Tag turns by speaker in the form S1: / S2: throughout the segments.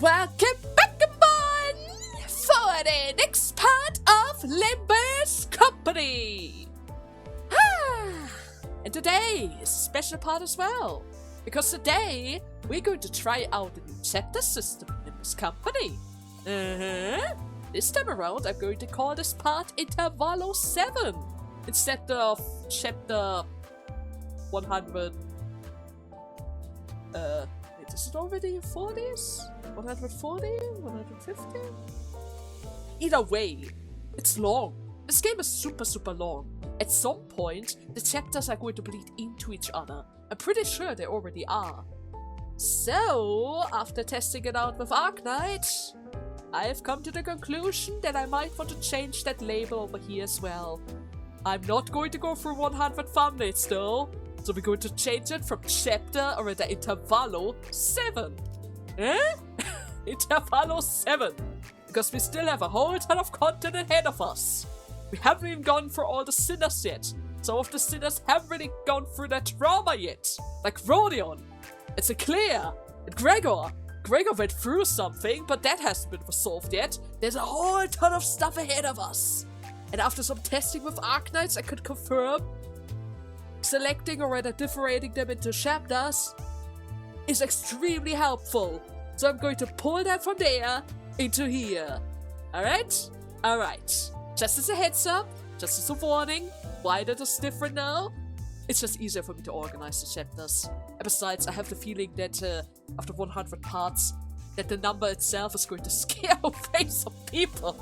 S1: Welcome back, everyone, for the next part of Limbus Company. And today is a special part as well, because today we're going to try out the new chapter system in Limbus Company. This time around, I'm going to call this part Intervallo 7 instead of chapter 100. Is it already 40s? 140? 150? Either way, it's long. This game is super long. At some point, the chapters are going to bleed into each other. I'm pretty sure they already are. So, after testing it out with Arknight, I have come to the conclusion that I might want to change that label over here as well. I'm not going to go through 100 thumbnails though. So we're going to change it from chapter, or rather Intervallo 7. Intervallo 7. Because we still have a whole ton of content ahead of us. We haven't even gone through all the sinners yet. Some of the sinners haven't really gone through their trauma yet. Like Rodion. It's Eclair. And Gregor. Gregor went through something, but that hasn't been resolved yet. There's a whole ton of stuff ahead of us. And after some testing with Arknights, I could confirm selecting or rather differentiating them into chapters is extremely helpful. So I'm going to pull that from there into here. Alright? Alright. Just as a heads up, just as a warning, why that is different now? It's just easier for me to organize the chapters. And besides, I have the feeling that after 100 parts, that the number itself is going to scare away some people.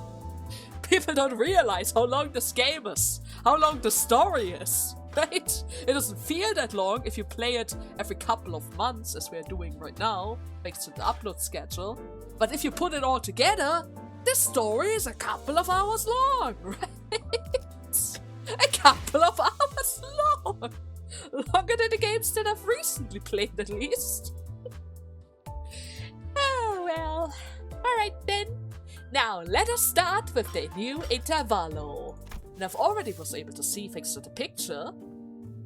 S1: People don't realize how long this game is, how long the story is. Right? It doesn't feel that long if you play it every couple of months, as we're doing right now, thanks to the upload schedule. But if you put it all together, this story is a couple of hours long, right? A couple of hours long! Longer than the games that I've recently played, at least. Oh, well. Alright then. Now, let us start with the new Intervallo. And I've already was able to see, thanks to the picture,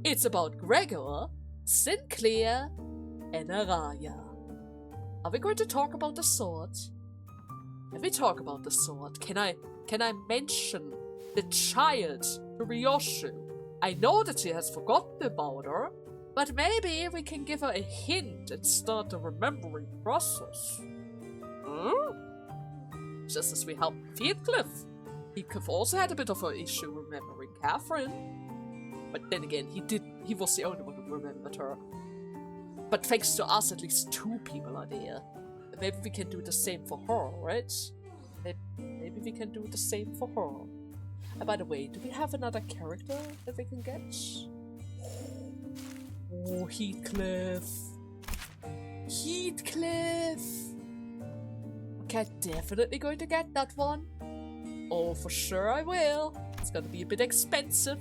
S1: it's about Gregor, Sinclair, and Araya. Are we going to talk about the sword? Let me talk about the sword. Can I mention the child to Ryoshu? I know that she has forgotten about her, but maybe we can give her a hint and start the remembering process. Just as we helped Heathcliff. Heathcliff also had a bit of an issue remembering Catherine. But then again, he was the only one who remembered her. But thanks to us, at least 2 people are there. Maybe we can do the same for her, right? Maybe we can do the same for her. And by the way, do we have another character that we can get? Oh, Heathcliff. Heathcliff! Okay, definitely going to get that one. Oh, for sure I will. It's gonna be a bit expensive.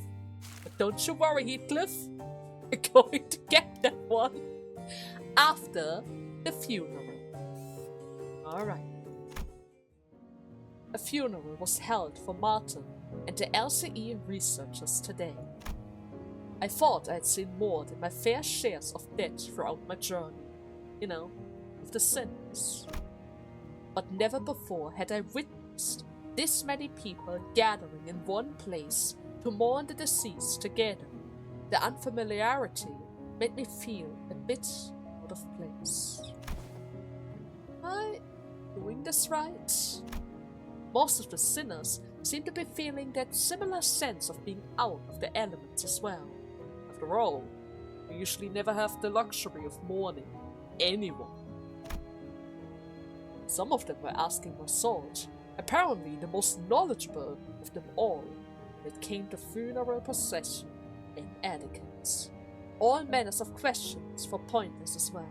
S1: But don't you worry, Heathcliff. We're going to get that one. After the funeral. Alright. A funeral was held for Martin and the LCE researchers today. I thought I had seen more than my fair shares of death throughout my journey. You know, of the sinners. But never before had I witnessed this many people gathering in one place to mourn the deceased together. The unfamiliarity made me feel a bit out of place. Am I doing this right? Most of the sinners seem to be feeling that similar sense of being out of the elements as well. After all, we usually never have the luxury of mourning anyone. Some of them were asking for salt. Apparently the most knowledgeable of them all when it came to funeral procession and etiquette. All manners of questions for pointers as well.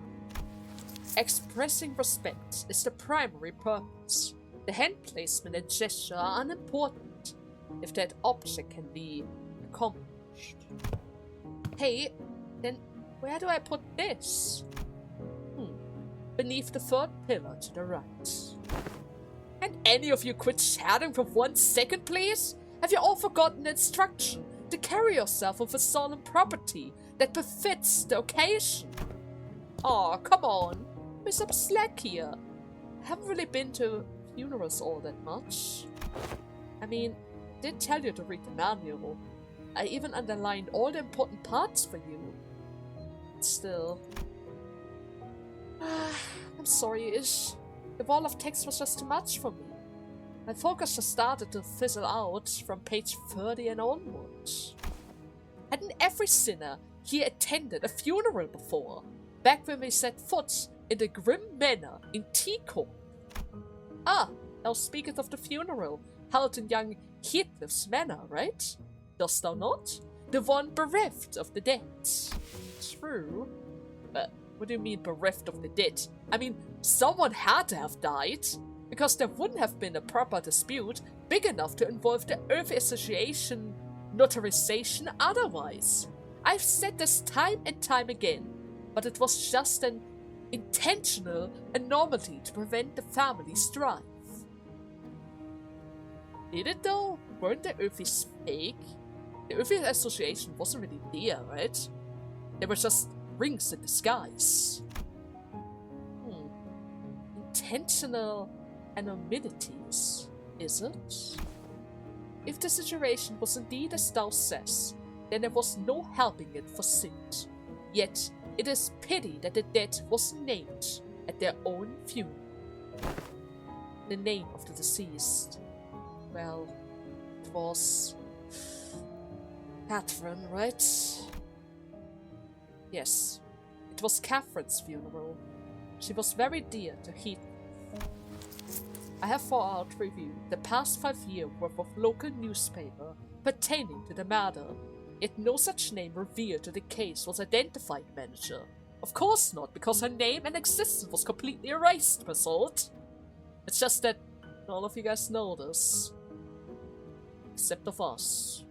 S1: Expressing respect is the primary purpose. The hand placement and gesture are unimportant if that object can be accomplished. Hey, then where do I put this? Beneath the 3rd pillar to the right. Can any of you quit chatting for 1 second, please? Have you all forgotten the instruction to carry yourself with a solemn property that befits the occasion? Aw, come on. We're some slack here. haven't really been to funerals all that much. I mean, I did tell you to read the manual. I even underlined all the important parts for you. Still. I'm sorry-ish. The wall of text was just too much for me. My focus just started to fizzle out from page 30 and onwards. Hadn't every sinner here attended a funeral before? Back when we set foot in the grim manor in L.Corp. Ah, now speaketh of the funeral held in young Heathcliff's manor, right? Dost thou not? The one bereft of the dead. True. But what do you mean bereft of the dead? I mean, someone had to have died, because there wouldn't have been a proper dispute big enough to involve the Earth Association notarization otherwise. I've said this time and time again, but it was just an intentional anomaly to prevent the family strife. Did it though? Weren't the Earthies fake? The Earth Association wasn't really there, right? They were just rings in disguise. Intentional anomalies, is it? If the situation was indeed as thou says, then there was no helping it for Sid. Yet, it is pity that the dead was named at their own funeral. The name of the deceased. Well, it was Catherine, right? Yes, it was Catherine's funeral. She was very dear to Heathcliff. I have thought reviewed the past 5 years worth of local newspaper pertaining to the matter, yet no such name revealed to the case was identified, manager. Of course not, because her name and existence was completely erased, Basalt. It's just that all of you guys know this. Except of us.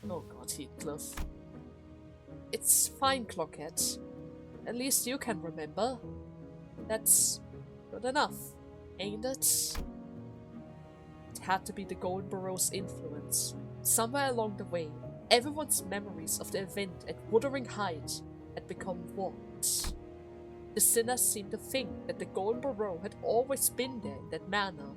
S1: Oh god, Heathcliff. It's fine, Clockhead. At least you can remember. That's good enough, ain't it? It had to be the Golden Burrow's influence. Somewhere along the way, everyone's memories of the event at Wuthering Heights had become warped. The sinners seemed to think that the Golden Burrow had always been there in that manner,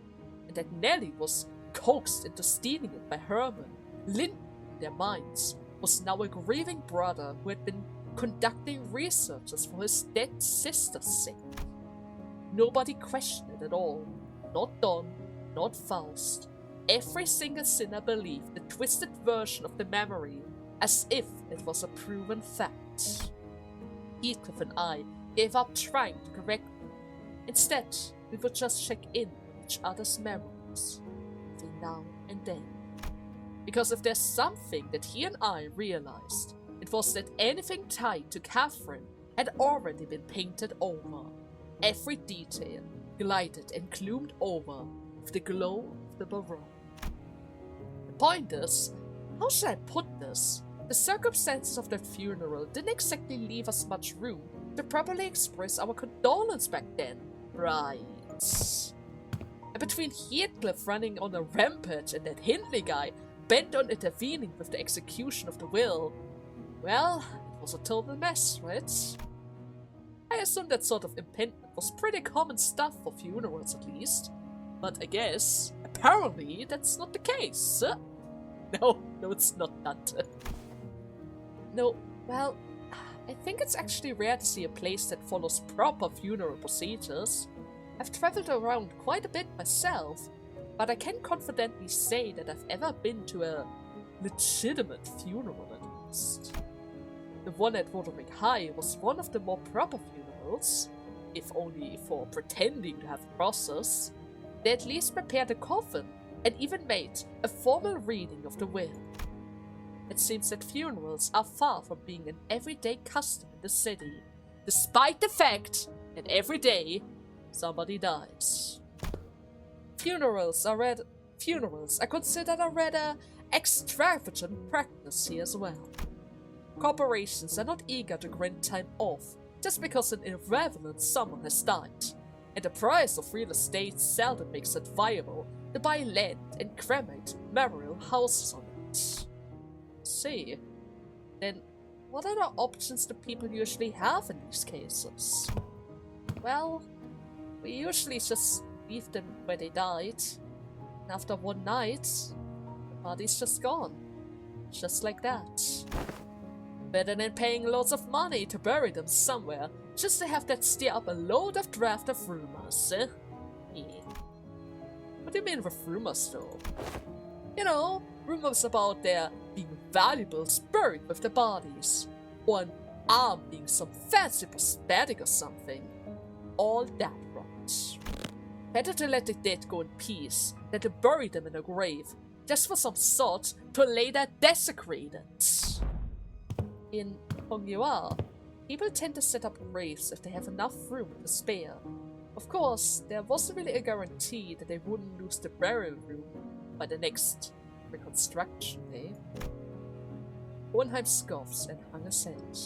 S1: and that Nellie was coaxed into stealing it by Herman. Linton, in their minds, was now a grieving brother who had been conducting researches for his dead sister's sake. Nobody questioned it at all. Not Don, not Faust. Every single sinner believed the twisted version of the memory as if it was a proven fact. Heathcliff and I gave up trying to correct them. Instead, we would just check in on each other's memories, every now and then. Because if there's something that he and I realized, it was that anything tied to Catherine had already been painted over. Every detail glided and gloomed over with the glow of the Baron. The point is, how should I put this? The circumstances of that funeral didn't exactly leave us much room to properly express our condolence back then, right? And between Heathcliff running on a rampage and that Hindley guy bent on intervening with the execution of the will, well, it was a total mess, right? I assume that sort of impediment was pretty common stuff for funerals at least. But I guess, apparently, that's not the case. No, it's not that. No, well, I think it's actually rare to see a place that follows proper funeral procedures. I've traveled around quite a bit myself, but I can confidently say that I've ever been to a legitimate funeral at least. The one at Wuthering High was one of the more proper funerals, if only for pretending to have a process. They at least prepared a coffin and even made a formal reading of the will. It seems that funerals are far from being an everyday custom in the city, despite the fact that every day somebody dies. Funerals are considered a rather extravagant practice here as well. Corporations are not eager to grant time off just because an irrelevant someone has died, and the price of real estate seldom makes it viable to buy land and cremate memorial houses on it. See, then what other options do people usually have in these cases? Well, we usually just leave them where they died. And after one night, the body's just gone. Just like that. Better than paying loads of money to bury them somewhere, just to have that stir up a load of draft of rumors, eh? Yeah. What do you mean with rumors, though? You know, rumors about there being valuables buried with the bodies. Or an arm being some fancy prosthetic or something. All that rot. Better to let the dead go in peace than to bury them in a grave, just for some sod to later desecrate it. In Hongyuar, people tend to set up graves if they have enough room to spare. Of course, there wasn't really a guarantee that they wouldn't lose the burial room by the next reconstruction, eh? Hohenheim scoffs and hung his head.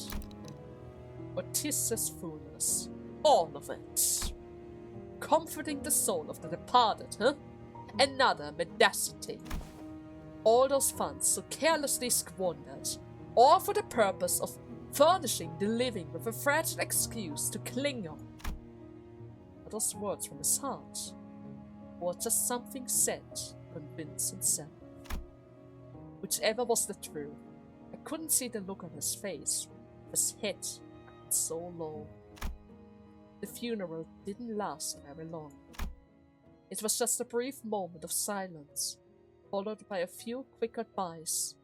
S1: But 'tis as foolish, all of it. Comforting the soul of the departed, huh? Another mendacity. All those funds so carelessly squandered, all for the purpose of furnishing the living with a fragile excuse to cling on. Are those words from his heart? Or just something said to convince himself? Whichever was the truth, I couldn't see the look on his face, his head so low. The funeral didn't last very long. It was just a brief moment of silence, followed by a few quick goodbyes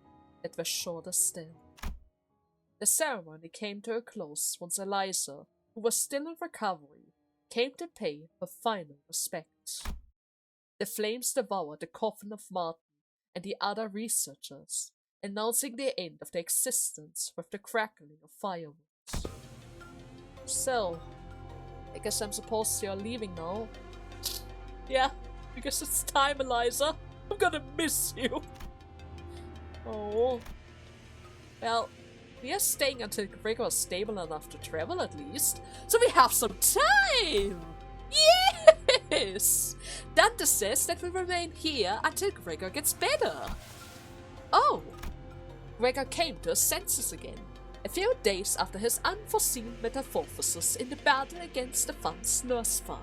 S1: that were shorter still. The ceremony came to a close once Eliza, who was still in recovery, came to pay her final respect. The flames devoured the coffin of Martin and the other researchers, announcing the end of their existence with the crackling of firewood. So, I guess I'm supposed you're leaving now. Yeah, because it's time, Eliza. I'm gonna miss you. Oh. Well, we are staying until Gregor is stable enough to travel at least, so we have some time! Yes! Dante says that we remain here until Gregor gets better. Oh! Gregor came to his senses again, a few days after his unforeseen metamorphosis in the battle against the Fun's nurse father.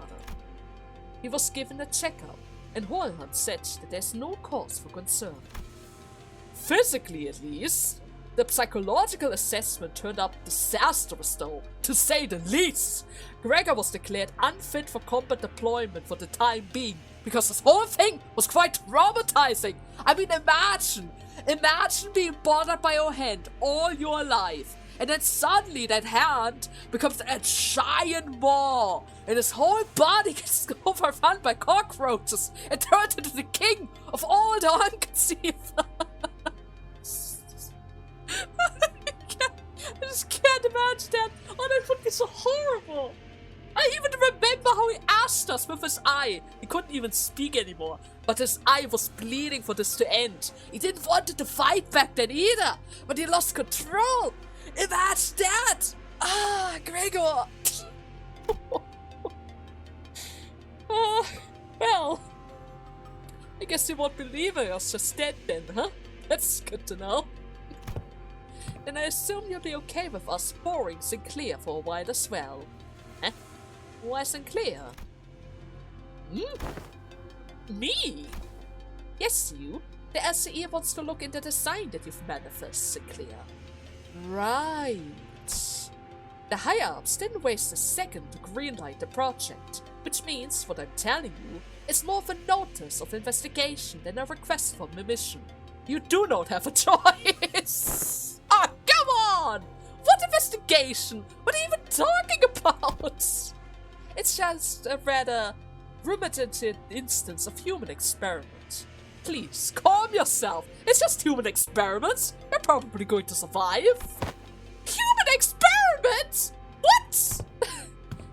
S1: He was given a checkup, and Hohenheim said that there's no cause for concern. Physically, at least. The psychological assessment turned up disastrous though, to say the least. Gregor was declared unfit for combat deployment for the time being, because this whole thing was quite traumatizing. I mean, imagine being bothered by your hand all your life, and then suddenly that hand becomes a giant maw, and his whole body gets overrun by cockroaches and turned into the king of all the unconceived. I just can't imagine that. Oh, that would be so horrible. I even remember how he asked us with his eye. He couldn't even speak anymore, but his eye was bleeding for this to end. He didn't want to fight back then either, but he lost control. Imagine that. Ah, Gregor. Oh, well, I guess you won't believe I was just dead then, huh? That's good to know. Then I assume you'll be okay with us boring Sinclair for a while as well. Eh? Why Sinclair? Me? Yes, you. The LCE wants to look into the design that you've manifested, Sinclair. Right. The higher-ups didn't waste a second to greenlight the project, which means what I'm telling you is more of a notice of investigation than a request for permission. You do not have a choice! Ah, come on! What investigation? What are you even talking about? It's just a rather rudimentary instance of human experiment. Please, calm yourself. It's just human experiments. You're probably going to survive. Human experiments? What?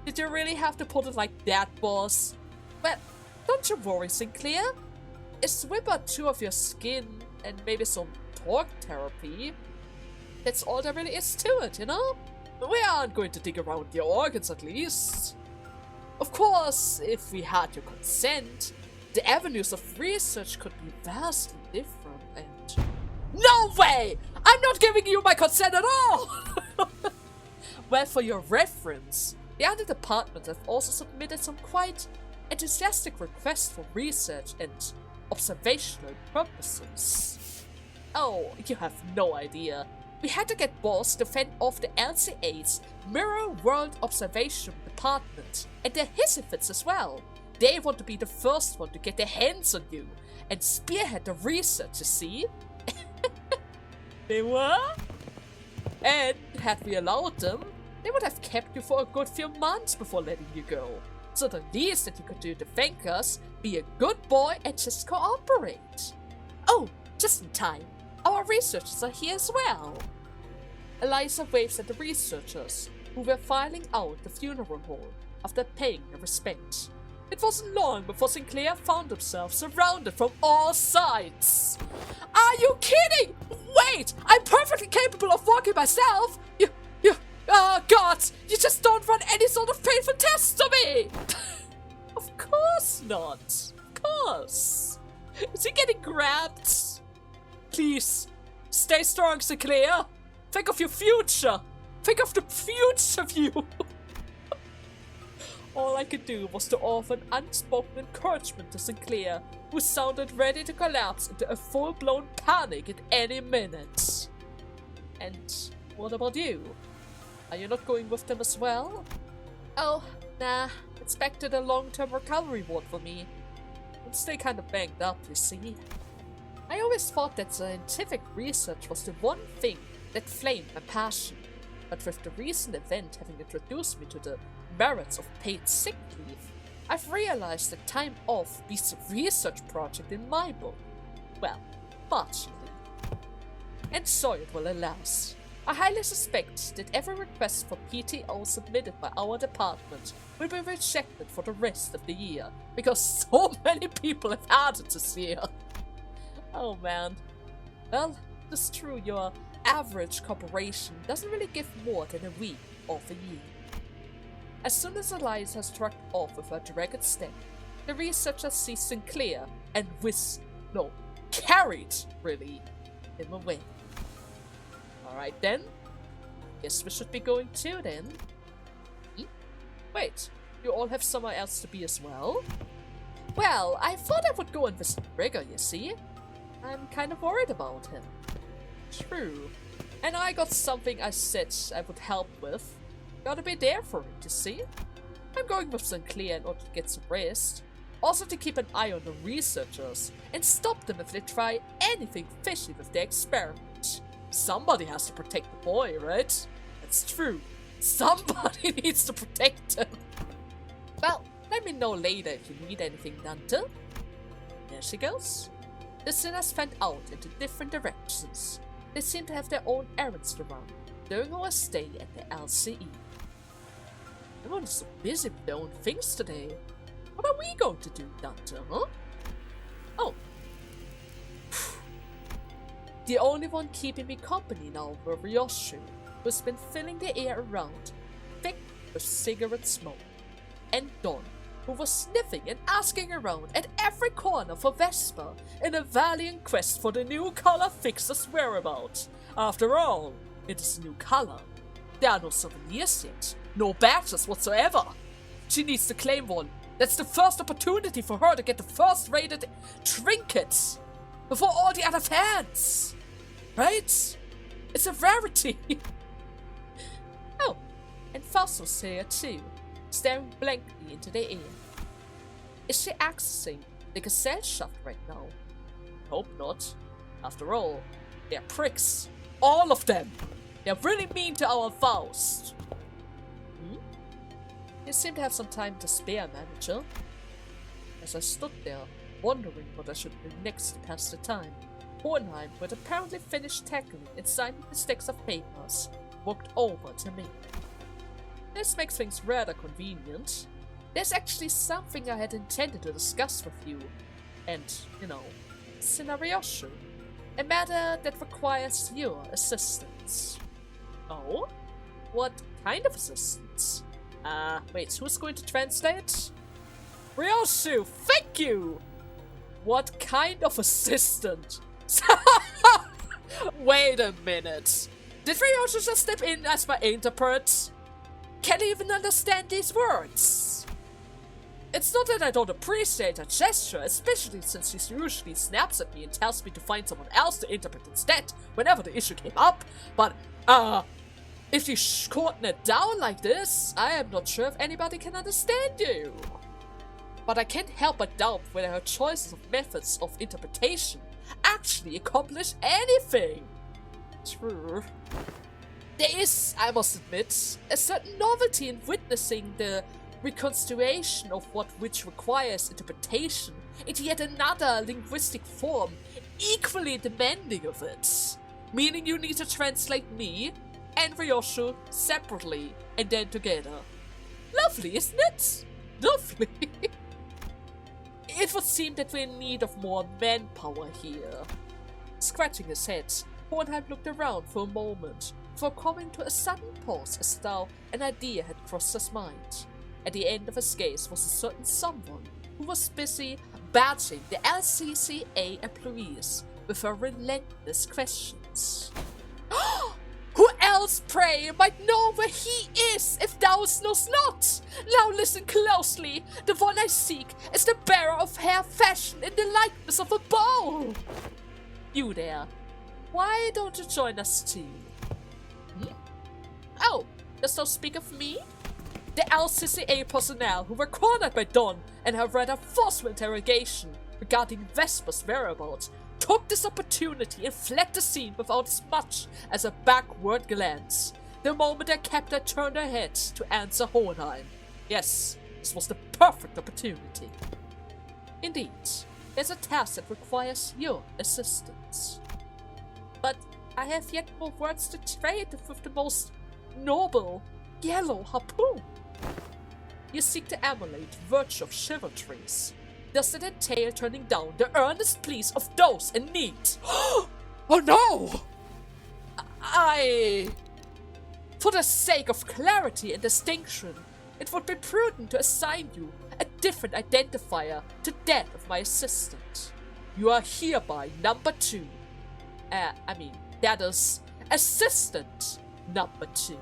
S1: Did you really have to put it like that, boss? Well, don't you worry, Sinclair. A swip or two of your skin and maybe some talk therapy. That's all there really is to it, you know? We aren't going to dig around your organs at least. Of course, if we had your consent, the avenues of research could be vastly different and... No way! I'm not giving you my consent at all! Well, for your reference, the other departments have also submitted some quite enthusiastic requests for research and observational purposes. Oh, you have no idea. We had to get Boss to fend off the LCA's Mirror World Observation Department and their Hissifits as well. They want to be the first one to get their hands on you and spearhead the research, you see? They were? And had we allowed them, they would have kept you for a good few months before letting you go. So the least that you could do to thank us, be a good boy and just cooperate. Oh, just in time. Our researchers are here as well. Eliza waves at the researchers, who were filing out the funeral hall after paying their respect. It wasn't long before Sinclair found himself surrounded from all sides. Are you kidding? Wait! I'm perfectly capable of walking myself! Oh god! You just don't run any sort of painful tests to me! Of course not. Of course. Is he getting grabbed? Please, stay strong, Sinclair. Think of your future. Think of the future of you. All I could do was to offer an unspoken encouragement to Sinclair, who sounded ready to collapse into a full-blown panic at any minute. And what about you? Are you not going with them as well? Oh, nah. It's back to the long-term recovery ward for me. I'm still kind of banged up, you see. I always thought that scientific research was the one thing that flamed my passion. But with the recent event having introduced me to the merits of paid sick leave, I've realized that time off beats a research project in my book. Well, partially. And so it will alas. I highly suspect that every request for PTO submitted by our department will be rejected for the rest of the year, because so many people have had it this year. Oh man. Well, it's true, your average corporation doesn't really give more than a week of a year. As soon as Elias has trucked off with her dragon step, the researchers see Sinclair and carried, really, him away. Alright then. Guess we should be going too then. Wait, you all have somewhere else to be as well? Well, I thought I would go and visit Rigger, you see. I'm kind of worried about him. True. And I got something I said I would help with. Gotta be there for him, you see. I'm going with Sinclair in order to get some rest. Also to keep an eye on the researchers and stop them if they try anything fishy with their experiment. Somebody has to protect the boy, right? That's true. Somebody needs to protect him. Well, let me know later if you need anything, Dante. There she goes. The sinners fanned out into different directions. They seem to have their own errands to run during our stay at the LCE. Everyone is so busy with their own things today. What are we going to do, Dante, huh? Oh. The only one keeping me company now were Ryoshu, who's been filling the air around, thick with cigarette smoke, and Don, who was sniffing and asking around at every corner for Vesper in a valiant quest for the new color fixer's whereabouts. After all, it is a new color. There are no souvenirs yet, no badges whatsoever. She needs to claim one. That's the first opportunity for her to get the first-rated trinkets before all the other fans. Right? It's a rarity. Oh, and Fossil's here too, staring blankly into the air. Is she accessing the gazelle shaft right now? Hope not. After all, they're pricks. All of them. They're really mean to our Faust. You seem to have some time to spare, manager. As I stood there, wondering what I should do next to pass the time, Hohenheim, who had apparently finished tackling and signing the stacks of papers, walked over to me. This makes things rather convenient. There's actually something I had intended to discuss with you, and, Scenarioshu. A matter that requires your assistance. Oh? What kind of assistance? Wait, who's going to translate? Ryoshu, thank you! What kind of assistant? Wait a minute. Did Ryoshu just step in as my interpret? can't even understand these words. It's not that I don't appreciate her gesture, especially since she usually snaps at me and tells me to find someone else to interpret instead whenever the issue came up, but, if you shorten it down like this, I am not sure if anybody can understand you. But I can't help but doubt whether her choices of methods of interpretation actually accomplish anything. True. There is, I must admit, a certain novelty in witnessing the reconstruction of which requires interpretation into yet another linguistic form equally demanding of it. Meaning you need to translate me and Ryoshu separately and then together. Lovely, isn't it? Lovely. It would seem that we're in need of more manpower here. Scratching his head, Hohenheim looked around for a moment before coming to a sudden pause as though an idea had crossed his mind. At the end of his gaze was a certain someone who was busy badgering the LCCA employees with her relentless questions. Who else, pray, might know where he is if thou knowst not? Now listen closely. The one I seek is the bearer of hair fashioned in the likeness of a bowl. You there, why don't you join us too? Oh, dost thou speak of me? The LCCA personnel who were cornered by Dawn and her rather forceful interrogation regarding Vesper's whereabouts took this opportunity and fled the scene without as much as a backward glance. The moment their captor turned her head to answer Hohenheim. Yes, this was the perfect opportunity. Indeed, there's a task that requires your assistance. But I have yet more words to trade with the most noble yellow harpoon. You seek to emulate virtue of chivalries. Does it entail turning down the earnest pleas of those in need? Oh no! For the sake of clarity and distinction, it would be prudent to assign you a different identifier to that of my assistant. You are hereby number 2. That is, assistant number 2.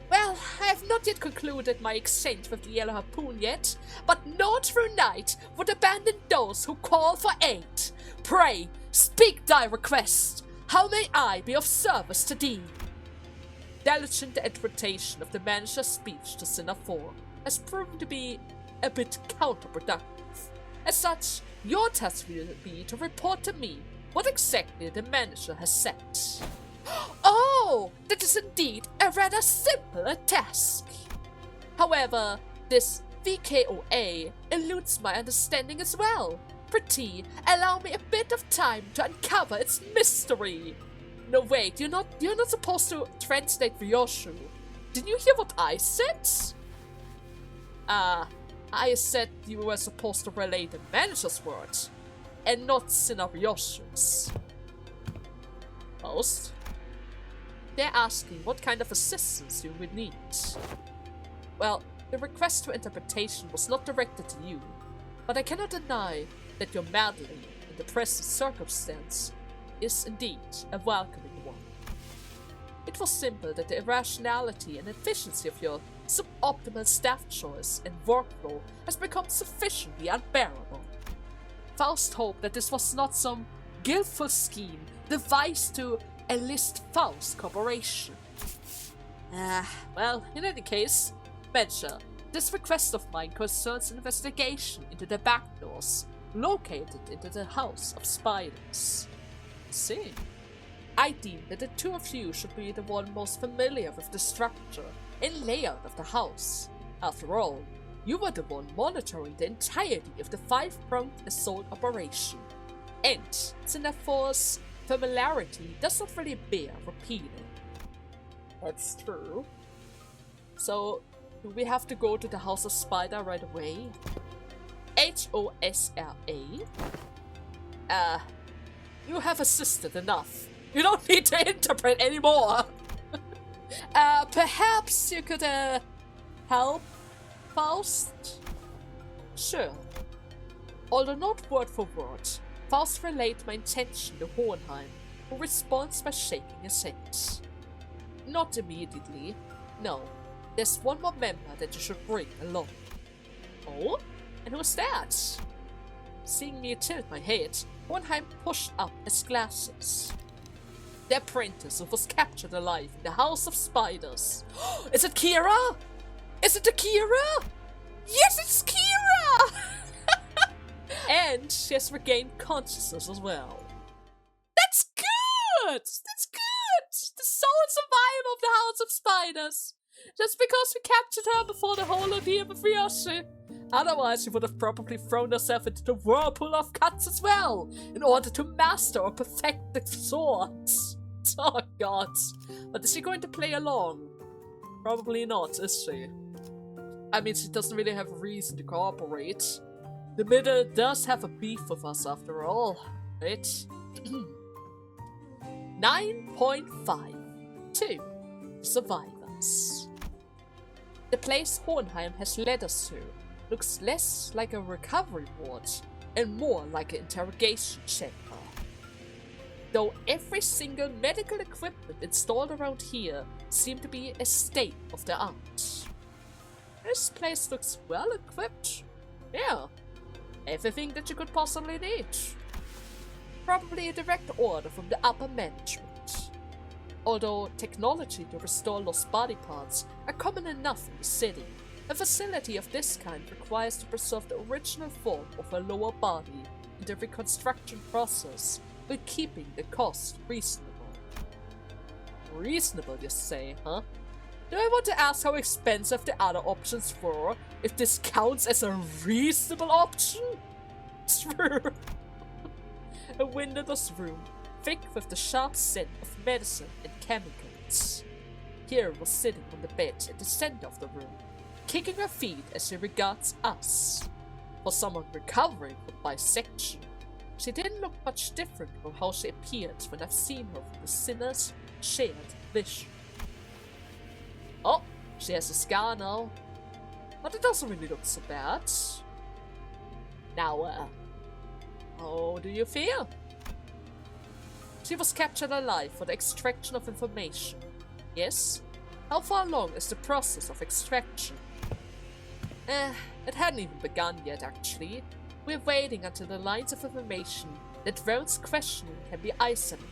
S1: Well, I have not yet concluded my exchange with the Yellow Harpoon yet, but no true knight would abandon those who call for aid. Pray, speak thy request. How may I be of service to thee? Diligent interpretation of the manager's speech to Sinner 4 has proven to be a bit counterproductive. As such, your task will be to report to me what exactly the manager has said. Oh, that is indeed a rather simple task. However, this VKOA eludes my understanding as well. Pretty, allow me a bit of time to uncover its mystery. No, wait, you're not supposed to translate Ryoshu. Didn't you hear what I said? I said you were supposed to relay the manager's words, and not Sinner Ryoshu's. Most? They're asking what kind of assistance you would need. Well, the request for interpretation was not directed to you, but I cannot deny that your meddling in the present circumstance is indeed a welcoming one. It was simple that the irrationality and efficiency of your suboptimal staff choice and workflow has become sufficiently unbearable. Faust hoped that this was not some guileful scheme devised to enlist Faust cooperation. Well, in any case, Manager, this request of mine concerns an investigation into the back doors located into the House of Spiders. See? I deem that the two of you should be the one most familiar with the structure and layout of the house. After all, you were the one monitoring the entirety of the 5-pronged assault operation, and Sinnafor's familiarity does not really bear repeating. That's true. So, do we have to go to the House of Spider right away? HOSRA? You have assisted enough. You don't need to interpret anymore. Perhaps you could, help, Faust? Sure. Although not word for word, Faust relayed my intention to Hohenheim, who responds by shaking his head. Not immediately, no. There's one more member that you should bring along. Oh? And who's that? Seeing me tilt my head, Bornheim pushed up his glasses. The apprentice who was captured alive in the House of Spiders. Is it Kira? Is it the Kira? Yes, it's Kira! And she has regained consciousness as well. That's good! That's good! The sole survivor of the House of Spiders. Just because we captured her before the whole ordeal with Ryoshi. Otherwise, she would have probably thrown herself into the whirlpool of cuts as well, in order to master or perfect the swords. Oh god. But is she going to play along? Probably not, is she? I mean, she doesn't really have a reason to cooperate. The middle does have a beef with us after all, right? 9.5. Survivors. The place Hohenheim has led us to looks less like a recovery ward and more like an interrogation chamber. Though every single medical equipment installed around here seem to be a state of the art. This place looks well equipped. Yeah, everything that you could possibly need. Probably a direct order from the upper management. Although technology to restore lost body parts are common enough in the city, a facility of this kind requires to preserve the original form of a lower body in the reconstruction process, while keeping the cost reasonable. Reasonable, you say, huh? Do I want to ask how expensive the other options were, if this counts as a reasonable option? True. A windowless room, thick with the sharp scent of medicine and chemicals. Kira was sitting on the bed at the center of the room, kicking her feet as she regards us. For someone recovering from bisection, she didn't look much different from how she appeared when I've seen her from the sinner's shared vision. Oh, she has a scar now, but it doesn't really look so bad. Now, how do you feel? She was captured alive for the extraction of information. Yes? How far along is the process of extraction? It hadn't even begun yet, actually. We're waiting until the lines of information that warrants questioning can be isolated.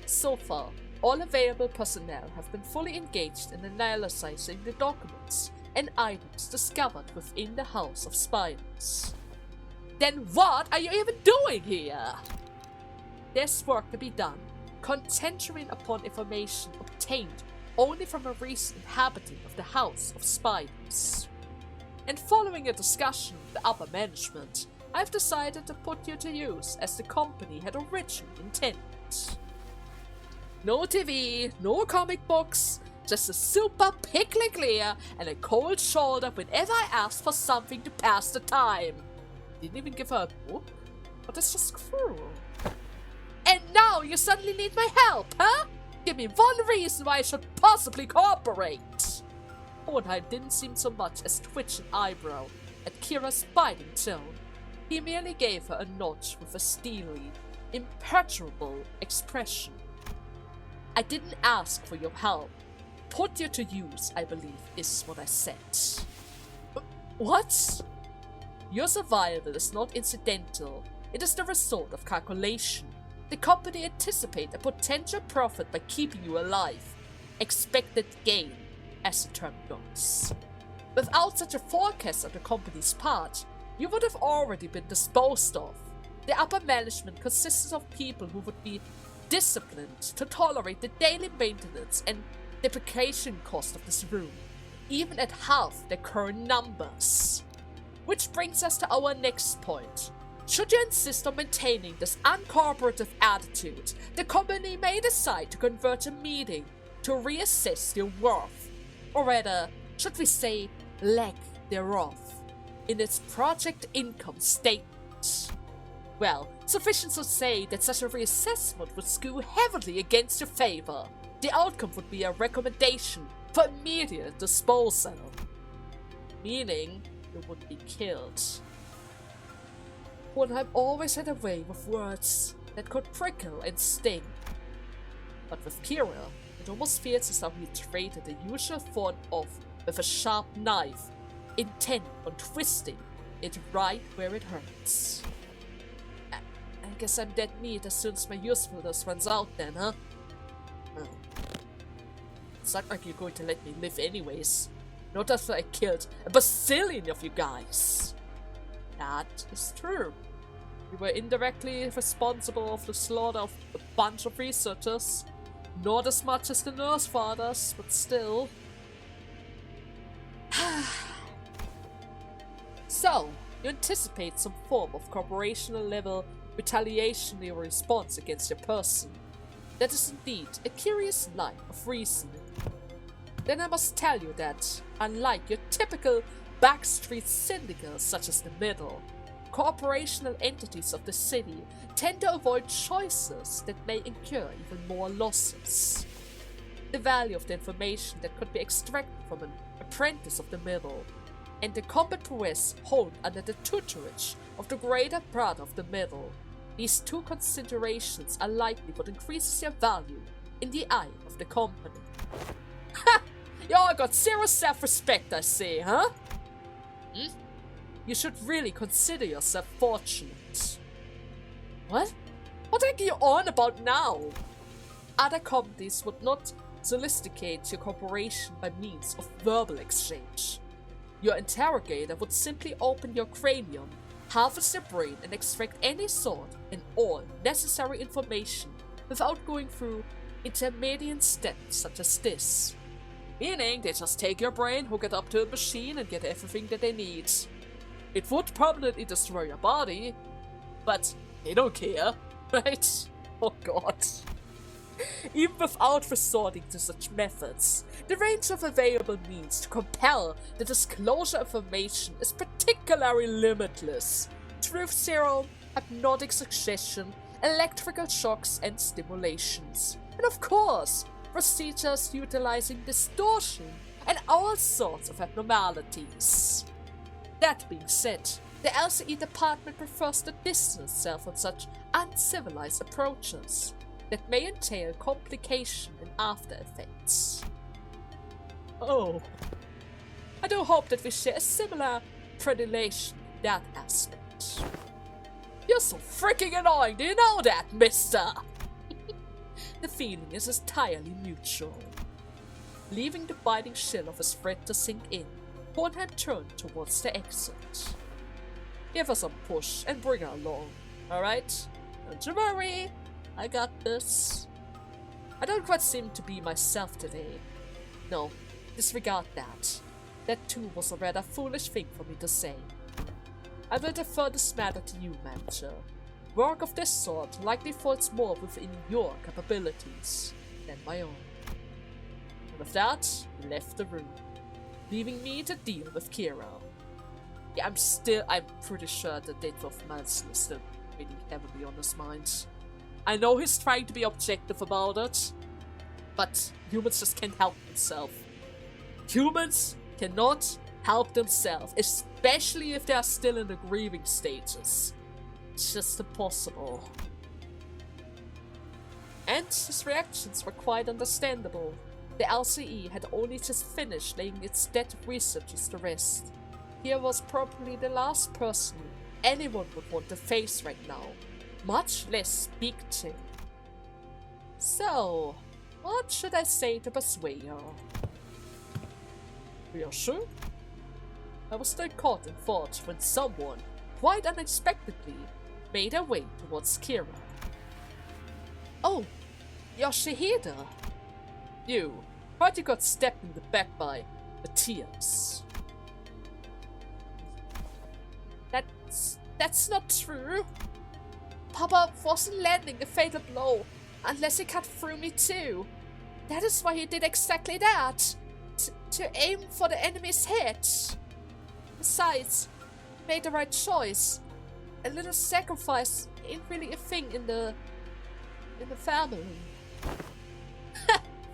S1: So far, all available personnel have been fully engaged in analyzing the documents and items discovered within the House of Spiders. Then what are you even doing here? There's work to be done, concentrating upon information obtained only from a recent inhabitant of the House of Spiders. And following a discussion with the upper management, I've decided to put you to use as the company had originally intended. No TV, no comic books, just a super pickle glare and a cold shoulder whenever I asked for something to pass the time. Didn't even give her a book? But that's just cruel. And now you suddenly need my help, huh? Give me one reason why I should possibly cooperate. Hohenheim didn't seem so much as twitch an eyebrow at Kira's biting tone. He merely gave her a nod with a steely, imperturbable expression. I didn't ask for your help. Put you to use, I believe, is what I said. What? Your survival is not incidental. It is the result of calculation. The company anticipate a potential profit by keeping you alive. Expected gain, as the term goes. Without such a forecast on the company's part, you would have already been disposed of. The upper management consists of people who would be disciplined to tolerate the daily maintenance and depreciation cost of this room, even at half their current numbers. Which brings us to our next point. Should you insist on maintaining this uncooperative attitude, the company may decide to convert a meeting to reassess your worth, or rather, should we say, lack thereof, in its project income statement. Well, sufficient to say that such a reassessment would skew heavily against your favor. The outcome would be a recommendation for immediate disposal, meaning you would be killed. Hohenheim always had a way with words that could prickle and sting. But with Kira, it it almost feels as though he traded the usual form off with a sharp knife, intent on twisting it right where it hurts. I guess I'm dead meat as soon as my usefulness runs out then, huh? Oh. It's not like you're going to let me live anyways. Not after I killed a bazillion of you guys. That is true. You were indirectly responsible for the slaughter of a bunch of researchers. Not as much as the nurse fathers, but still. So, you anticipate some form of corporational level retaliation or response against your person. That is indeed a curious line of reasoning. Then I must tell you that, unlike your typical backstreet syndicates such as the Middle, corporational entities of the city tend to avoid choices that may incur even more losses. The value of the information that could be extracted from an apprentice of the Middle, and the combat prowess honed under the tutorage of the greater brother of the Middle, these two considerations are likely what increases your value in the eye of the company. Ha! Y'all got zero self-respect, I say, huh? You should really consider yourself fortunate. What? What are you on about now? Other companies would not solicitate your corporation by means of verbal exchange. Your interrogator would simply open your cranium, harvest your brain, and extract any sort and all necessary information without going through intermediate steps such as this. Meaning, they just take your brain, hook it up to a machine, and get everything that they need. It would permanently destroy your body, but they don't care, right? Oh god. Even without resorting to such methods, the range of available means to compel the disclosure of information is particularly limitless. Truth serum, hypnotic suggestion, electrical shocks and stimulations. And of course, procedures utilizing distortion and all sorts of abnormalities. That being said, the LCE department prefers to distance itself from such uncivilized approaches that may entail complication and after effects. Oh, I do hope that we share a similar predilection in that aspect. You're so freaking annoying, do you know that, mister? The feeling is entirely mutual. Leaving the biting chill of his threat to sink in, Mourn had turned towards the exit. Give her some push and bring her along, alright? Don't you worry, I got this. I don't quite seem to be myself today. No, disregard that. That too was a rather foolish thing for me to say. I will defer this matter to you, manager. Work of this sort likely falls more within your capabilities than my own. And with that, he left the room, leaving me to deal with Kira. Yeah, I'm pretty sure that Detolf Manson is still really heavily on his mind. I know he's trying to be objective about it, but humans just can't help themselves. Humans cannot help themselves, especially if they are still in the grieving stages. It's just impossible. And his reactions were quite understandable. The LCE had only just finished laying its dead researchers to rest. Here was probably the last person anyone would want to face right now, much less speak to. So, what should I say to persuade her? You're sure? I was still caught in thought when someone, quite unexpectedly, made her way towards Kira. Oh, Yoshihide! You, heard you got stabbed in the back by Matthias. That's not true. Papa wasn't landing a fatal blow, unless he cut through me too. That is why he did exactly that. To aim for the enemy's head. Besides, he made the right choice. A little sacrifice ain't really a thing in the family.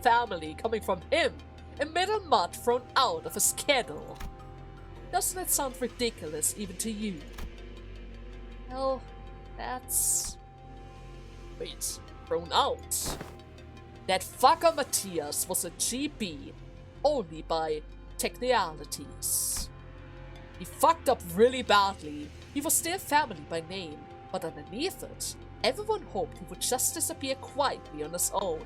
S1: Family coming from him, a middle mutt thrown out of his kettle. Doesn't it sound ridiculous even to you? Well, that's... Wait, thrown out? That fucker Matthias was a GB, only by technicalities. He fucked up really badly. He was still family by name, but underneath it, everyone hoped he would just disappear quietly on his own.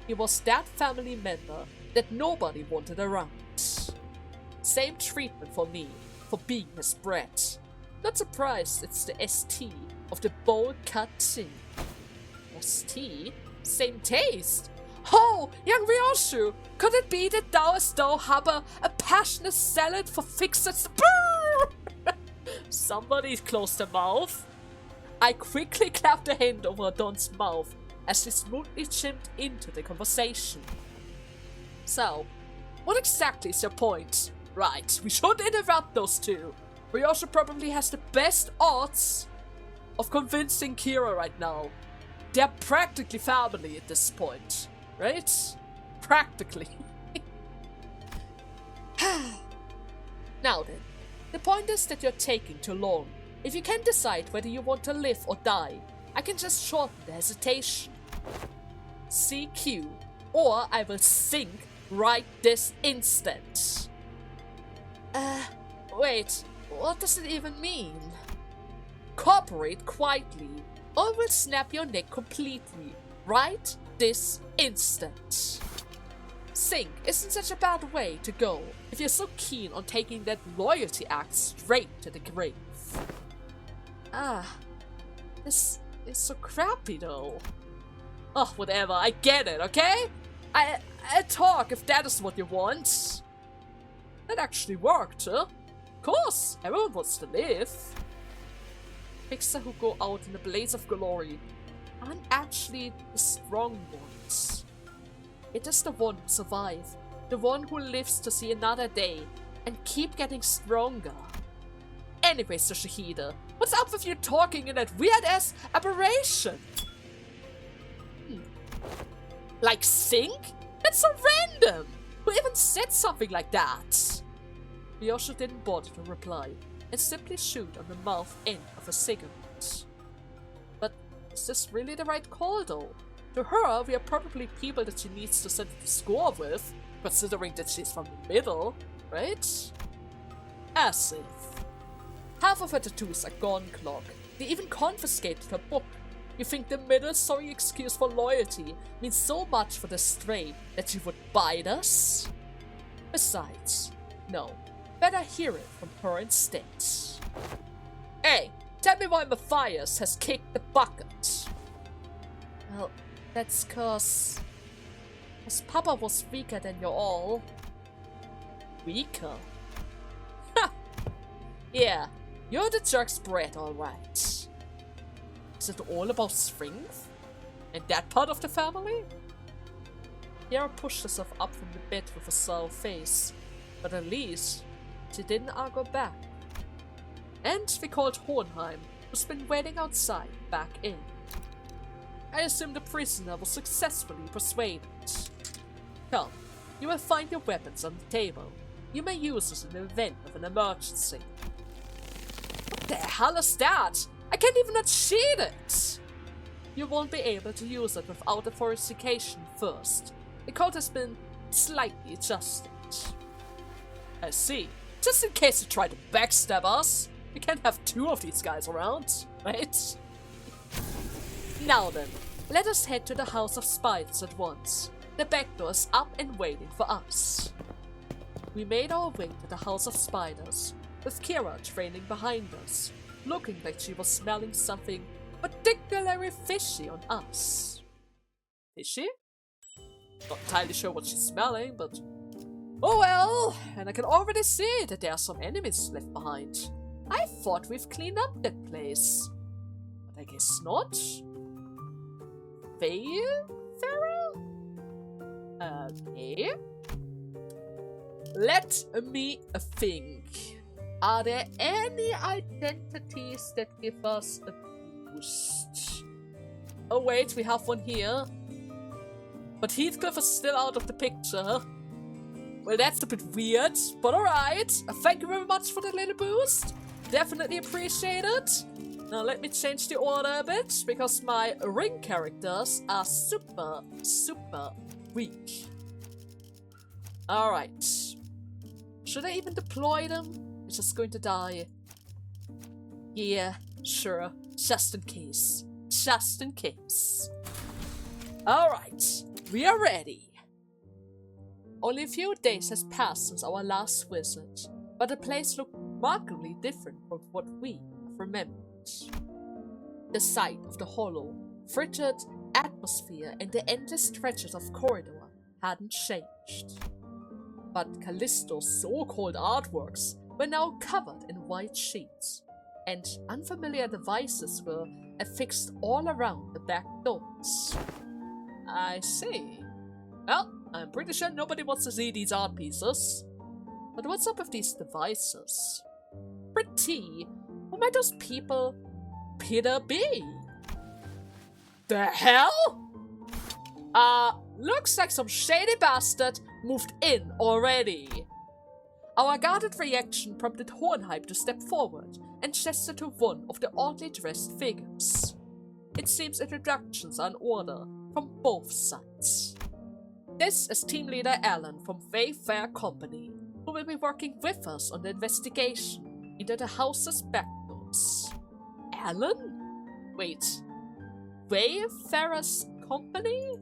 S1: He was that family member that nobody wanted around. Same treatment for me, for being his brat. Not surprised it's the ST of the bowl cut thing. ST? Same taste? Oh, young Ryoshu, could it be that thou as thou have a passionate salad for fixers? Somebody closed their mouth. I quickly clapped a hand over Don's mouth as he smoothly chimed into the conversation. So, what exactly is your point? Right, we should interrupt those two. Ryoshu probably has the best odds of convincing Kira right now. They're practically family at this point, right? Practically. Now then, the point is that you're taking too long. If you can't decide whether you want to live or die, I can just shorten the hesitation. CQ, or I will sink right this instant. Wait, what does it even mean? Cooperate quietly, or we'll snap your neck completely, right this instant. Sink isn't such a bad way to go if you're so keen on taking that loyalty act straight to the grave. This is so crappy though. Oh, whatever, I get it, okay? I talk if that is what you want. That actually worked, huh? Of course, everyone wants to live. Fixers who go out in a blaze of glory aren't actually the strong ones. It is the one who survive, the one who lives to see another day and keep getting stronger. Anyways, Yoshihide, what's up with you talking in that weird-ass aberration? Like sink? That's so random! Who even said something like that? Ryoshu didn't bother to reply, and simply chewed on the mouth end of a cigarette. But is this really the right call though? To her, we are probably people that she needs to settle the score with, considering that she's from the middle, right? As if. Half of her tattoos are gone, Clock. They even confiscated her book. You think the middle sorry excuse for loyalty means so much for the stray that she would bite us? Besides, no. Better hear it from her instead. Hey, tell me why Matthias has kicked the bucket. Well, that's cause Papa was weaker than you all. Weaker? Ha! Yeah, you're the jerk's brat, alright. Is it all about strength? And that part of the family? Yara pushed herself up from the bed with a sour face, but at least she didn't argue back. And we called Hohenheim, who's been waiting outside, back in. I assume the prisoner was successfully persuaded. Come, you will find your weapons on the table. You may use it in the event of an emergency. What the hell is that? I can't even unsheath it! You won't be able to use it without a fortification first. The code has been slightly adjusted. I see. Just in case you try to backstab us. We can't have two of these guys around, right? Now then, let us head to the House of Spiders at once. The back door is up and waiting for us. We made our way to the House of Spiders, with Kira trailing behind us, looking like she was smelling something particularly fishy on us. Fishy? Not entirely sure what she's smelling, but oh well, and I can already see that there are some enemies left behind. I thought we've cleaned up that place, but I guess not. Wayfarer? Okay. Let me think. Are there any identities that give us a boost? Oh wait, we have one here. But Heathcliff is still out of the picture. Well, that's a bit weird, but alright. Thank you very much for the little boost. Definitely appreciate it. Now let me change the order a bit, because my ring characters are super weak. Alright. Should I even deploy them? It's just going to die. Yeah, sure. Just in case. Just in case. Alright, we are ready. Only a few days has passed since our last visit, but the place looked markedly different from what we have remembered. The sight of the hollow, frigid atmosphere and the endless stretches of corridor hadn't changed. But Callisto's so-called artworks were now covered in white sheets, and unfamiliar devices were affixed all around the back doors. I see. Well, I'm pretty sure nobody wants to see these art pieces. But what's up with these devices? Pretty. Who might those people Peter be? The hell? Looks like some shady bastard moved in already. Our guarded reaction prompted Hohenheim to step forward and gesture to one of the oddly dressed figures. It seems introductions are in order from both sides. This is team leader Alan from Wayfarer Company, who will be working with us on the investigation into the house's back doors. Alan? Wait. Wayfarers Company?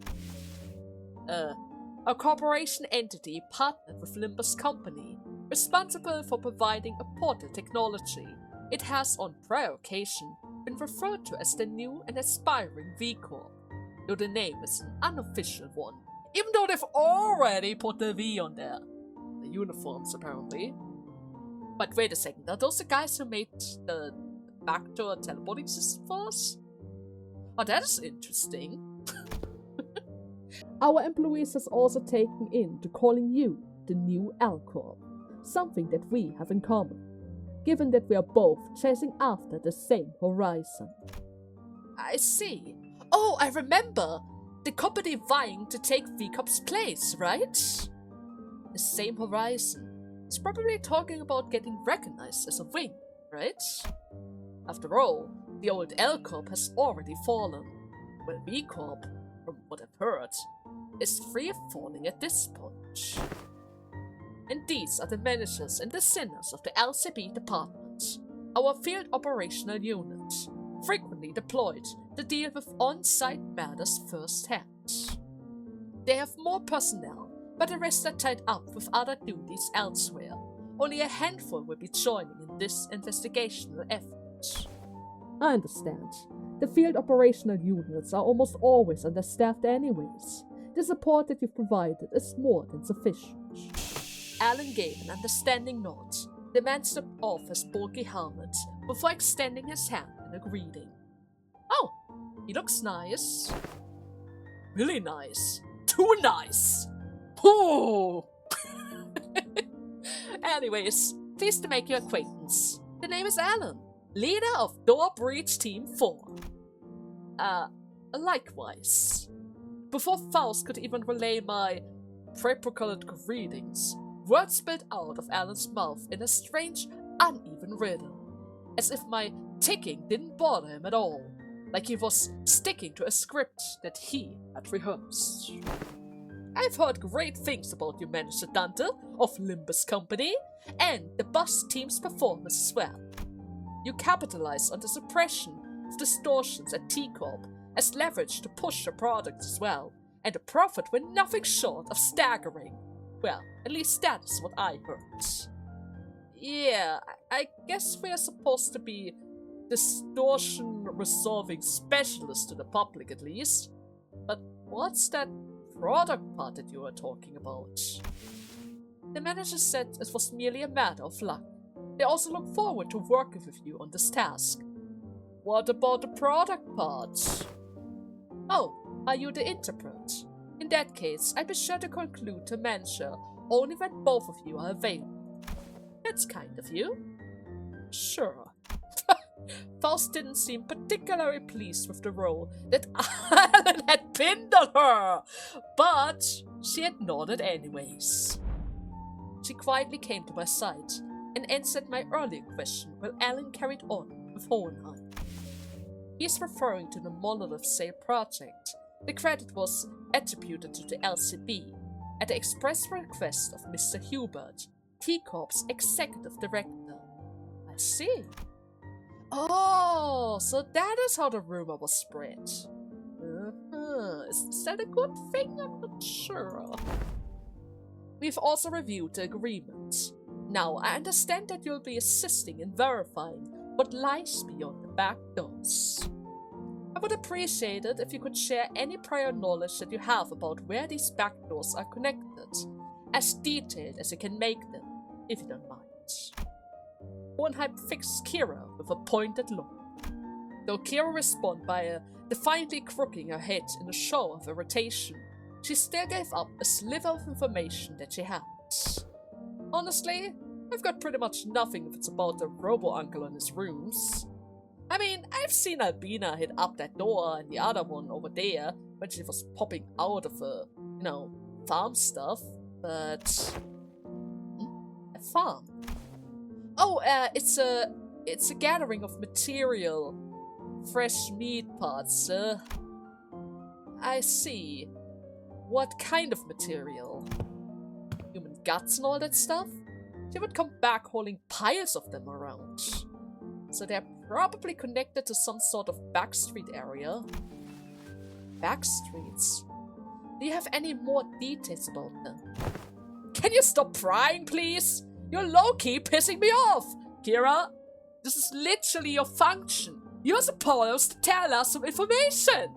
S1: A corporation entity partnered with Limbus Company, responsible for providing a portal technology. It has on prior occasion been referred to as the new and aspiring V-Corp, though the name is an unofficial one, even though they've already put the V on there. The uniforms, apparently. But wait a second, are those the guys who made the backdoor teleporting system for us? Oh, that is interesting.
S2: Our employees has also taken in to calling you the new L.Corp, something that we have in common, given that we are both chasing after the same horizon.
S1: I see. Oh, I remember! The company vying to take V-Corp's place, right? The same horizon. It's probably talking about getting recognized as a wing, right? After all, the old L.Corp has already fallen, while V-Corp, from what I've heard, is free of falling at this point. And these are the managers and the sinners of the LCB department, our field operational unit, frequently deployed to deal with on-site matters firsthand. They have more personnel, but the rest are tied up with other duties elsewhere. Only a handful will be joining in this investigational effort.
S2: I understand. The field operational units are almost always understaffed anyways. The support that you've provided is more than sufficient.
S1: Alan gave an understanding nod. The man stripped off his bulky helmet before extending his hand in a greeting. Oh, he looks nice. Really nice. Too nice. Oh. Anyways, pleased to make your acquaintance. The name is Alan, leader of Door Breach Team 4. Likewise. Before Faust could even relay my preprecolored greetings, words spilled out of Alan's mouth in a strange, uneven rhythm, as if my ticking didn't bother him at all, like he was sticking to a script that he had rehearsed. I've heard great things about you, Manager Dante of Limbus Company, and the boss team's performance as well. You capitalize on the suppression of distortions at T-Corp as leverage to push your products as well, and the profit were nothing short of staggering. Well, at least that is what I heard. Yeah, I guess we're supposed to be distortion-resolving specialists to the public at least. But what's that product part that you were talking about? The manager said it was merely a matter of luck. They also look forward to working with you on this task. What about the product part? Oh, are you the interpret? In that case, I'd be sure to conclude to manager only when both of you are available. That's kind of you. Sure. Faust didn't seem particularly pleased with the role that Alan had pinned on her, but she had nodded anyways. She quietly came to my side and answered my earlier question while Alan carried on with Hohenheim. He's referring to the monolith sale project. The credit was attributed to the LCB at the express request of Mr. Hubert, L.Corp's executive director. I see. Oh, so that is how the rumor was spread. Is that a good thing? I'm not sure. We've also reviewed the agreement. Now, I understand that you'll be assisting in verifying what lies beyond the back doors. I would appreciate it if you could share any prior knowledge that you have about where these back doors are connected, as detailed as you can make them, if you don't mind. Hohenheim fixed Kira with a pointed look. Though Kira responded by defiantly crooking her head in a show of irritation, she still gave up a sliver of information that she had. Honestly, I've got pretty much nothing if it's about the robo-uncle in his rooms. I mean, I've seen Albina hit up that door and the other one over there when she was popping out of farm stuff, but... A farm? Oh, it's a gathering of material. Fresh meat parts, I see. What kind of material? Human guts and all that stuff? She would come back holding piles of them around. So they're probably connected to some sort of backstreet area. Backstreets? Do you have any more details about them? Can you stop prying, please? You're low-key pissing me off! Kira, this is literally your function. You're supposed to tell us some information.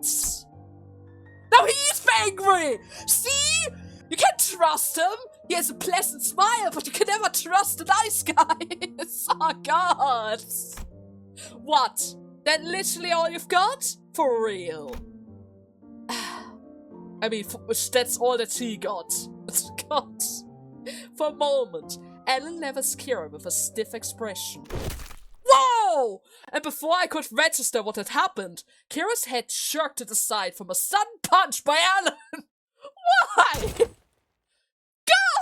S1: Now he's angry! See? You can't trust him! He has a pleasant smile, but you can never trust a nice guy! Oh god! What? That literally all you've got? For real? I mean, that's all that she got. God. For a moment, Alan levels Kira with a stiff expression. Whoa! And before I could register what had happened, Kira's head jerked to the side from a sudden punch by Alan. Why?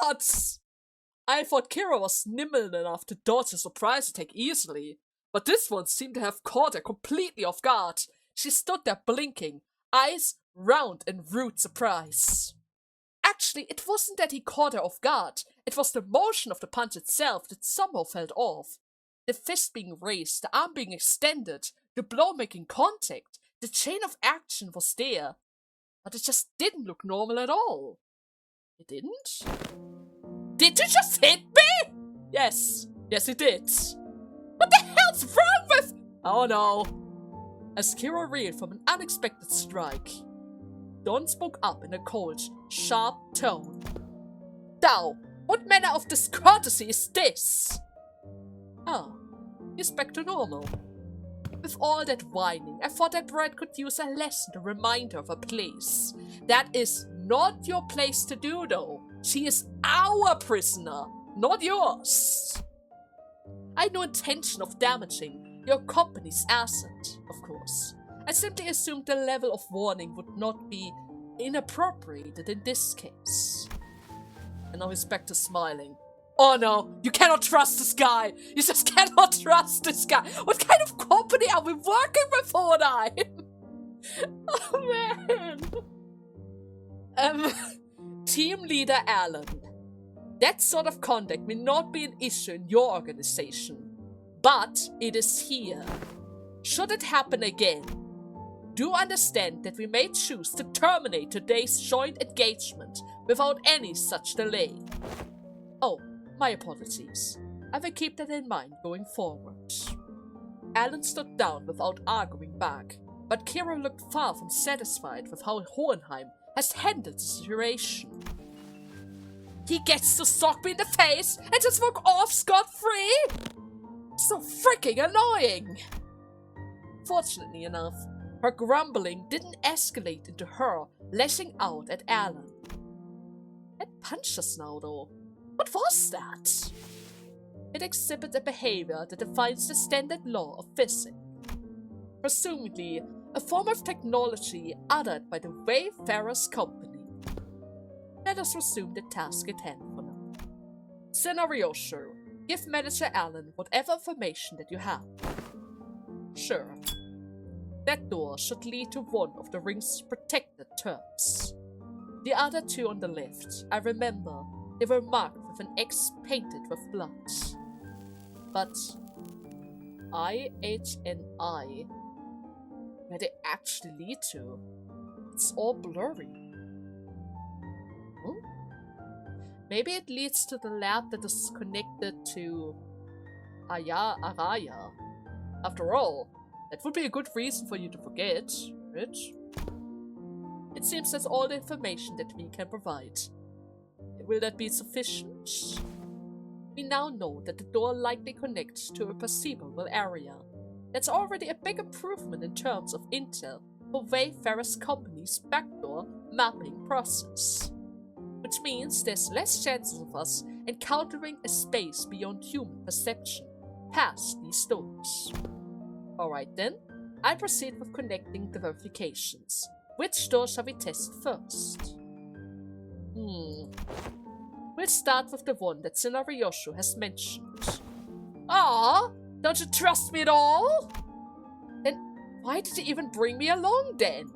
S1: God! I thought Kira was nimble enough to dodge a surprise attack easily, but this one seemed to have caught her completely off guard. She stood there blinking, eyes round in rude surprise. Actually, it wasn't that he caught her off guard, it was the motion of the punch itself that somehow felt off. The fist being raised, the arm being extended, the blow making contact, the chain of action was there. But it just didn't look normal at all. It didn't? Did you just hit me? Yes. Yes, he did. What the hell's wrong with... Oh no. As Kira reeled from an unexpected strike, Don spoke up in a cold, sharp tone. Thou, what manner of discourtesy is this? Ah, he's back to normal. With all that whining, I thought that Brad could use a lesson to remind her of her place. That is not your place to do, though. She is our prisoner, not yours. I had no intention of damaging your company's asset, of course. I simply assumed the level of warning would not be inappropriated in this case. And now he's back to smiling. Oh no, you cannot trust this guy! You just cannot trust this guy! What kind of company are we working with, Hohenheim? Oh man! Team leader Alan. That sort of conduct may not be an issue in your organization, but it is here. Should it happen again, do understand that we may choose to terminate today's joint engagement without any such delay. Oh, my apologies. I will keep that in mind going forward. Alan stood down without arguing back, but Kira looked far from satisfied with how Hohenheim has handled the situation. He gets to sock me in the face and just walk off scot-free? So freaking annoying! Fortunately enough, her grumbling didn't escalate into her lashing out at Alan. That punch just now, though. What was that? It exhibits a behavior that defies the standard law of physics. Presumably, a form of technology uttered by the Wayfarers Company. Let us resume the task at hand for now. Scenario sure. Give Manager Allen whatever information that you have. Sure. That door should lead to one of the ring's protected turrets. The other two on the left, I remember, they were marked with an X painted with blood. But IH and I, where they actually lead to, it's all blurry. Maybe it leads to the lab that is connected to Araya. After all, that would be a good reason for you to forget, right? It seems that's all the information that we can provide. Will that be sufficient? We now know that the door likely connects to a perceivable area. That's already a big improvement in terms of intel for Wayfarer Company's backdoor mapping process. Which means there's less chances of us encountering a space beyond human perception past these doors. Alright then, I proceed with connecting the verifications. Which door shall we test first? We'll start with the one that Tsunariyoshu has mentioned. Ah, don't you trust me at all? Then why did you even bring me along then?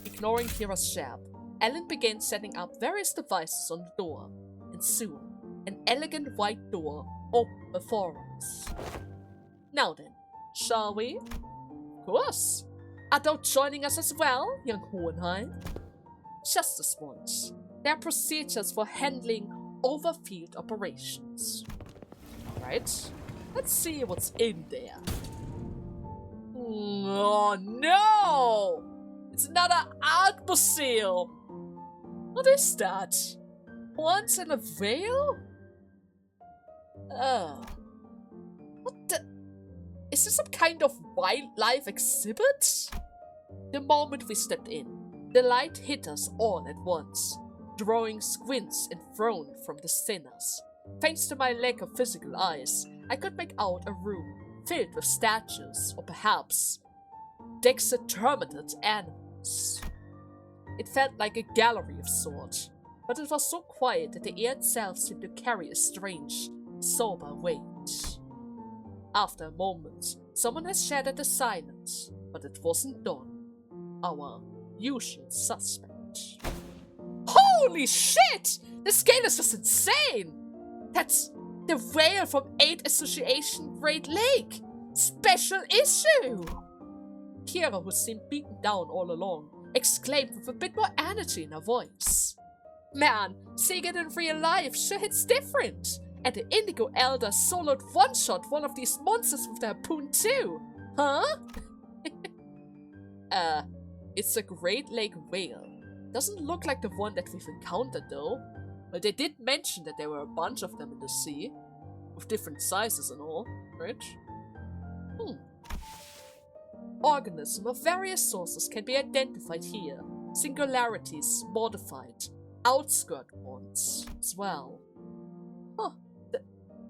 S1: Ignoring Kira's jab, Ellen began setting up various devices on the door, and soon, an elegant white door opened before us. Now then, shall we? Of course. Are thou joining us as well, young Hohenheim? Just as once. There are procedures for handling overfield operations. Alright, let's see what's in there. Oh no! It's another art museum! What is that? Once in a veil? What the? Is this some kind of wildlife exhibit? The moment we stepped in, the light hit us all at once, drawing squints and frown from the sinners. Thanks to my lack of physical eyes, I could make out a room filled with statues, or perhaps taxidermed animals. It felt like a gallery of sorts, but it was so quiet that the air itself seemed to carry a strange, sober weight. After a moment, someone has shattered the silence, but it wasn't Don, our usual suspect. Holy shit! The scale is just insane! That's the whale from 8 Association Great Lake! Special issue! Kira, who seemed beaten down all along, exclaimed with a bit more energy in her voice. Man, seeing it in real life sure hits different! And the Indigo Elder soloed one-shot one of these monsters with the harpoon too! Huh? It's a Great Lake whale. Doesn't look like the one that we've encountered though. But they did mention that there were a bunch of them in the sea. With different sizes and all, right? Organisms of various sources can be identified here. Singularities modified. Outskirt ones as well. Huh.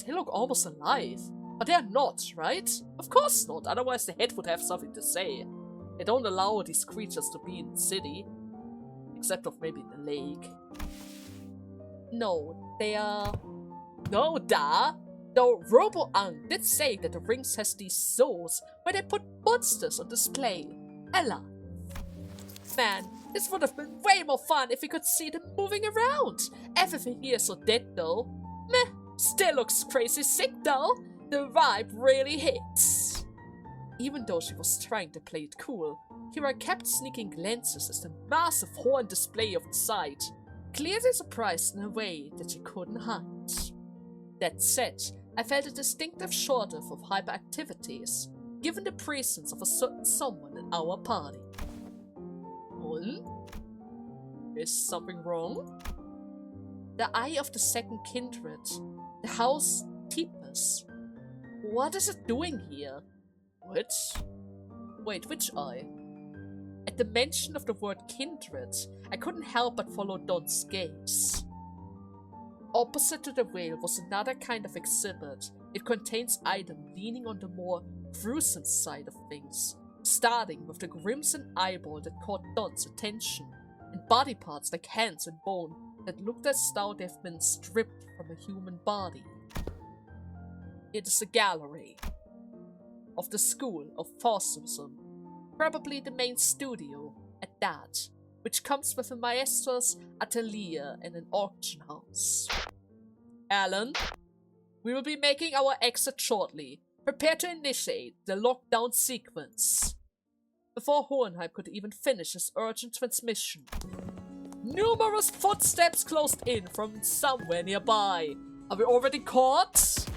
S1: They look almost alive. But they're not, right? Of course not, otherwise the head would have something to say. They don't allow these creatures to be in the city. Except of maybe the lake. No, they are... No, da! Though Robo-Ang did say that the rings has these zones where they put monsters on display. Alive. Man, this would have been way more fun if we could see them moving around. Everything here is so dead though. Meh, still looks crazy sick though. The vibe really hits. Even though she was trying to play it cool, Kira kept sneaking glances at the massive horn display of the site, clearly surprised in a way that she couldn't hide. That said, I felt a distinctive shortage of hyperactivities, given the presence of a certain someone in our party. Is something wrong? The eye of the second kindred, the house Tipus. What is it doing here? Wait, which eye? At the mention of the word kindred, I couldn't help but follow Don's gaze. Opposite to the whale was another kind of exhibit. It contains items leaning on the more gruesome side of things, starting with the crimson eyeball that caught Don's attention, and body parts like hands and bone that looked as though they've been stripped from a human body. It is a gallery of the School of Forcism probably the main studio at that, which comes with a maestro's atelier and an auction house. Alan, we will be making our exit shortly. Prepare to initiate the lockdown sequence. Before Hohenheim could even finish his urgent transmission, numerous footsteps closed in from somewhere nearby. Are we already caught?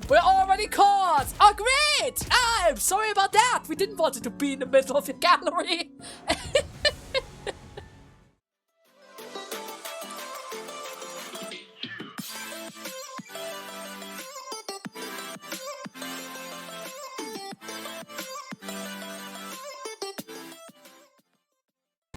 S1: We're already caught! Oh, great! I'm sorry about that! We didn't want it to be in the middle of your gallery!